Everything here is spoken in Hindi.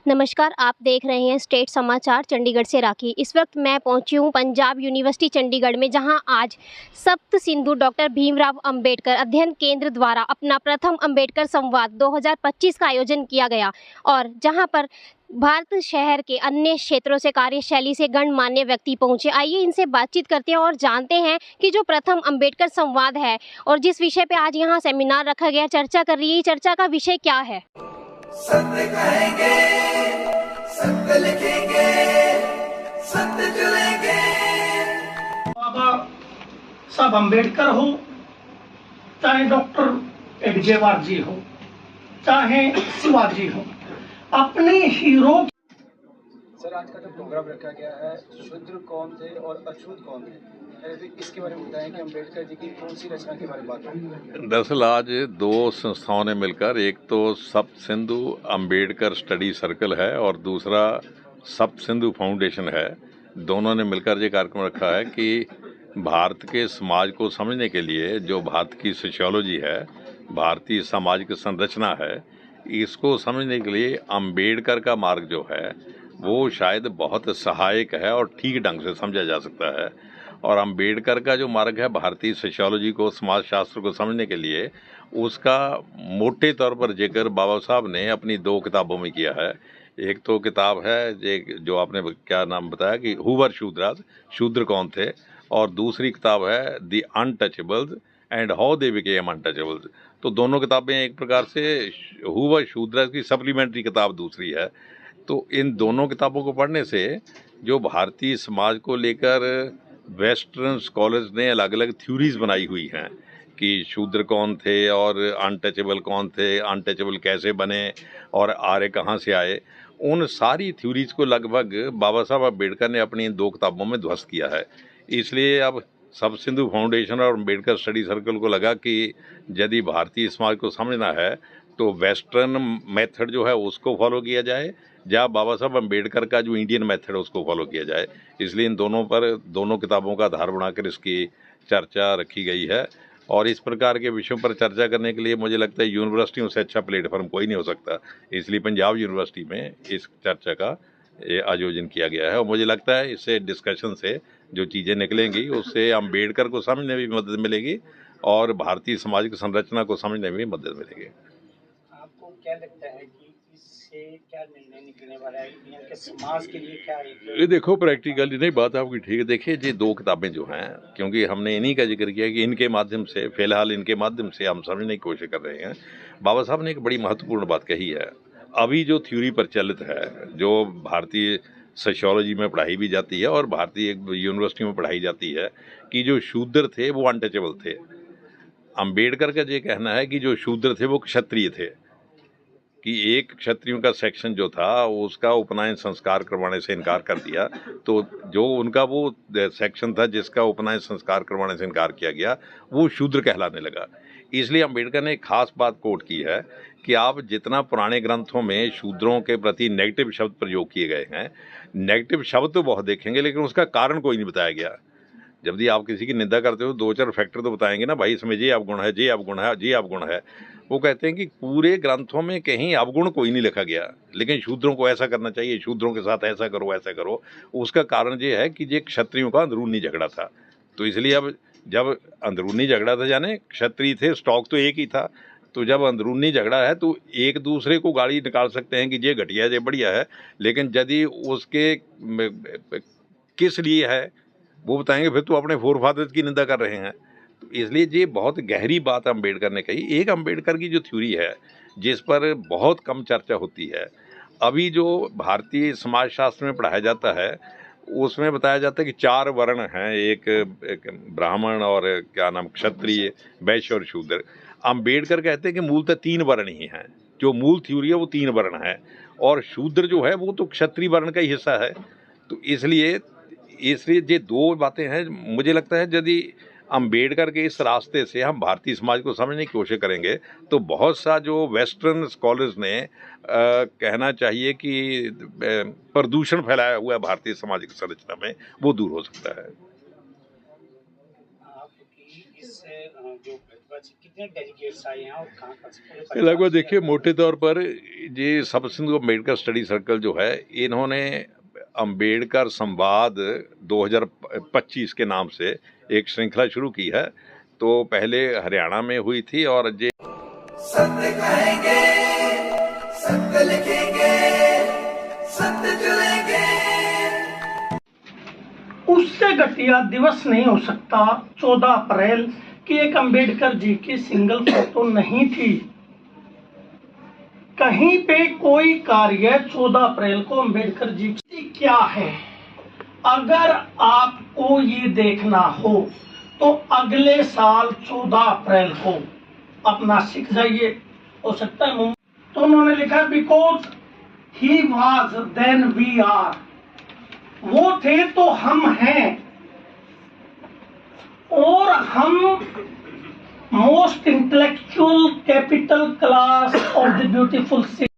नमस्कार, आप देख रहे हैं स्टेट समाचार चंडीगढ़ से राखी। इस वक्त मैं पहुंची हूं पंजाब यूनिवर्सिटी चंडीगढ़ में, जहां आज सप्त सिंधु डॉक्टर भीमराव अंबेडकर अध्ययन केंद्र द्वारा अपना प्रथम अंबेडकर संवाद 2025 का आयोजन किया गया और जहां पर भारत शहर के अन्य क्षेत्रों से कार्यशैली से गणमान्य व्यक्ति पहुंचे। आइए इनसे बातचीत करते हैं और जानते हैं कि जो प्रथम अंबेडकर संवाद है और जिस विषय पे आज यहाँ सेमिनार रखा गया, चर्चा कर रही है, चर्चा का विषय क्या है। सत्य कहेंगे, सत्य लिखेंगे, सत्य चलेंगे। बाबा साहब अम्बेडकर हो, चाहे डॉक्टर एडगेवार जी हो, चाहे शिवाजी हो, अपने हीरो। सर, आज का जो प्रोग्राम रखा गया है, शूद्र कौन थे और अछूत कौन थे, इसके बारे में बताएं कि अम्बेडकर जी की कौन सी रचना के बारे में बात करें। दरअसल आज दो संस्थाओं ने मिलकर, एक तो सप्त सिंधु अम्बेडकर स्टडी सर्कल है और दूसरा सप्त सिंधु फाउंडेशन है। दोनों ने मिलकर ये कार्यक्रम रखा है कि भारत के समाज को समझने के लिए जो भारत की सोशियोलॉजी है, भारतीय सामाजिक संरचना है, इसको समझने के लिए अम्बेडकर का मार्ग जो है वो शायद बहुत सहायक है और ठीक ढंग से समझा जा सकता है। और अम्बेडकर का जो मार्ग है भारतीय सोशियोलॉजी को, समाज शास्त्र को समझने के लिए, उसका मोटे तौर पर जिक्र बाबा साहब ने अपनी दो किताबों में किया है। एक तो किताब है जो आपने क्या नाम बताया कि हु वर शूद्रास, शूद्र कौन थे, और दूसरी किताब है the untouchables and how they became untouchables. तो दोनों किताबें एक प्रकार से हु वर शूद्रास की सप्लीमेंट्री किताब दूसरी है। तो इन दोनों किताबों को पढ़ने से जो भारतीय समाज को लेकर वेस्टर्न स्कॉलर्स ने अलग अलग थ्योरीज बनाई हुई हैं कि शूद्र कौन थे और अनटचेबल कौन थे, अनटचेबल कैसे बने और आर्य कहाँ से आए, उन सारी थ्योरीज को लगभग बाबा साहब अम्बेडकर ने अपनी इन दो किताबों में ध्वस्त किया है। इसलिए अब सब सिंधु फाउंडेशन और अम्बेडकर स्टडी सर्कल को लगा कि यदि भारतीय समाज को समझना है तो वेस्टर्न मेथड जो है उसको फॉलो किया जाए, या बाबा साहब अम्बेडकर का जो इंडियन मेथड है उसको फॉलो किया जाए। इसलिए इन दोनों किताबों का आधार बनाकर इसकी चर्चा रखी गई है। और इस प्रकार के विषयों पर चर्चा करने के लिए मुझे लगता है यूनिवर्सिटियों से अच्छा प्लेटफॉर्म कोई नहीं हो सकता। इसलिए पंजाब यूनिवर्सिटी में इस चर्चा का आयोजन किया गया है और मुझे लगता है इससे डिस्कशन से जो चीज़ें निकलेंगी उससे अम्बेडकर को समझने में भी मदद मिलेगी और भारतीय सामाजिक संरचना को समझने में भी मदद मिलेगी। आपको क्या लगता है कि इससे क्या निर्णय निकलने वाला है, यहाँ के समाज के लिए क्या है? ये देखो, प्रैक्टिकली नहीं, बात आपकी ठीक है। देखिए, ये दो किताबें जो हैं, क्योंकि हमने इन्हीं का जिक्र किया कि इनके माध्यम से, फिलहाल इनके माध्यम से हम समझने की कोशिश कर रहे हैं। बाबा साहब ने एक बड़ी महत्वपूर्ण बात कही है। अभी जो थ्योरी प्रचलित है, जो भारतीय सोशियोलॉजी में पढ़ाई भी जाती है और भारतीय यूनिवर्सिटी में पढ़ाई जाती है, कि जो शूद्र थे वो अनटचेबल थे। अम्बेडकर का ये कहना है कि जो शूद्र थे वो क्षत्रिय थे, कि एक क्षत्रियों का सेक्शन जो था उसका उपनयन संस्कार करवाने से इनकार कर दिया, तो जो उनका वो सेक्शन था जिसका उपनयन संस्कार करवाने से इनकार किया गया वो शूद्र कहलाने लगा। इसलिए अम्बेडकर ने एक खास बात कोट की है कि आप जितना पुराने ग्रंथों में शूद्रों के प्रति नेगेटिव शब्द प्रयोग किए गए हैं, नेगेटिव शब्द तो बहुत देखेंगे लेकिन उसका कारण कोई नहीं बताया गया। जब भी आप किसी की निंदा करते हो दो चार फैक्टर तो बताएंगे ना, भाई इसमें ये अवगुण है, ये अवगुण है, ये अवगुण है। वो कहते हैं कि पूरे ग्रंथों में कहीं अवगुण कोई नहीं लिखा गया, लेकिन शूद्रों को ऐसा करना चाहिए, शूद्रों के साथ ऐसा करो, ऐसा करो। उसका कारण ये है कि ये क्षत्रियों का अंदरूनी झगड़ा था। तो इसलिए अब जब अंदरूनी झगड़ा था, जाने क्षत्रिय थे, स्टॉक तो एक ही था, तो जब अंदरूनी झगड़ा है तो एक दूसरे को गाली निकाल सकते हैं कि ये घटिया है, ये बढ़िया है, लेकिन यदि उसके किस लिए है वो बताएंगे, फिर तो अपने फोर फादर्स की निंदा कर रहे हैं। तो इसलिए ये बहुत गहरी बात अम्बेडकर ने कही। एक अम्बेडकर की जो थ्योरी है जिस पर बहुत कम चर्चा होती है, अभी जो भारतीय समाज शास्त्र में पढ़ाया जाता है उसमें बताया जाता है कि चार वर्ण हैं, एक ब्राह्मण और क्या नाम क्षत्रिय, वैश्य और शूद्र। अम्बेडकर कहते हैं कि मूलतः तीन वर्ण ही हैं, जो मूल थ्योरी है वो तीन वर्ण है, और शूद्र जो है वो तो क्षत्रिय वर्ण का ही हिस्सा है। तो इसलिए ये दो बातें हैं। मुझे लगता है यदि अम्बेडकर के इस रास्ते से हम भारतीय समाज को समझने की कोशिश करेंगे तो बहुत सा जो वेस्टर्न स्कॉलर्स ने कहना चाहिए कि प्रदूषण फैलाया हुआ है भारतीय सामाजिक संरचना में, वो दूर हो सकता है। आपकी इस जो लगभग कितने डेलीगेट्स आए हैं और कहाँ से पूरे परिवार लगभग से देखिए आए हैं? मोटे तौर पर ये सब सिंधु अम्बेडकर स्टडी सर्कल जो है इन्होंने अम्बेडकर संवाद 2025 के नाम से एक श्रृंखला शुरू की है। तो पहले हरियाणा में हुई थी और ये सत्य कहेंगे, सत्य लिखेंगे, सत्य चलेंगे। उससे घटिया दिवस नहीं हो सकता 14 अप्रैल की एक अंबेडकर जी की सिंगल फोटो नहीं थी। कहीं पे कोई कार्य 14 अप्रैल को अंबेडकर जी की क्या है, अगर आपको ये देखना हो तो अगले साल 14 अप्रैल को आप नासिक जाइए, हो सकता है मुंबई। तो उन्होंने लिखा because he was then we are, वो थे तो हम हैं, और हम most intellectual capital class of the beautiful city.